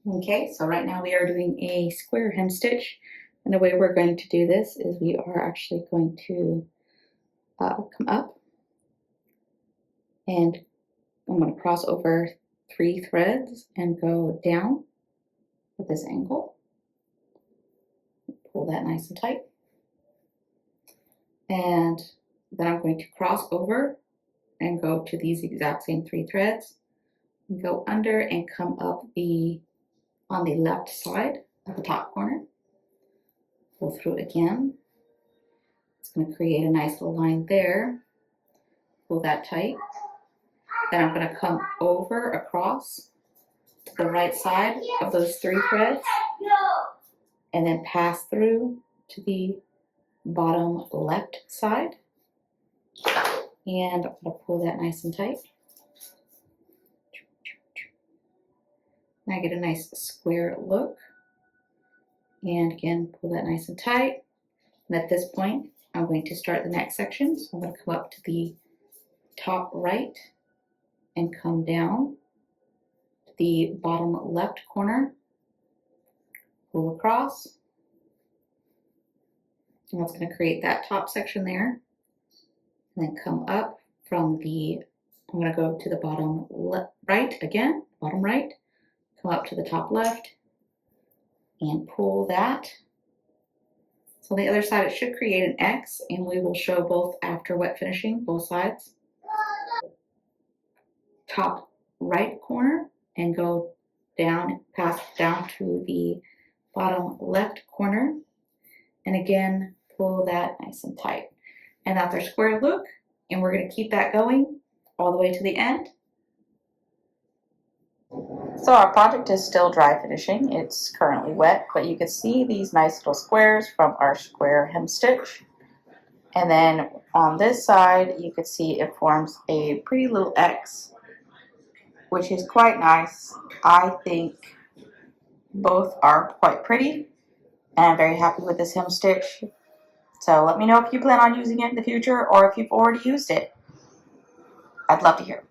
Okay, so right now we are doing a square hem stitch, and the way we're going to do this is we are actually going to come up, and I'm going to cross over 3 threads and go down at this angle. Pull that nice and tight, and then I'm going to cross over and go to these exact same 3 threads, and go under and come up on the left side of the top corner. Pull through again. It's going to create a nice little line there. Pull that tight. Then I'm going to come over across to the right side of those 3 threads and then pass through to the bottom left side. And I'm going to pull that nice and tight. And I get a nice square look. And again, pull that nice and tight. And at this point, I'm going to start the next section. So I'm going to come up to the top right and come down to the bottom left corner, pull across, and that's going to create that top section there, and then come up from I'm going to go to the bottom right again, bottom right, come up to the top left, and pull that. So on the other side, it should create an X, and we will show both after wet finishing, both sides. Top right corner and go down, pass down to the bottom left corner, and again pull that nice and tight. And that's our square look, and we're going to keep that going all the way to the end. So our project is still dry finishing. It's currently wet, but you can see these nice little squares from our square hem stitch. And then on this side, you can see it forms a pretty little X, which is quite nice. I think both are quite pretty, and I'm very happy with this hem stitch. So let me know if you plan on using it in the future or if you've already used it. I'd love to hear.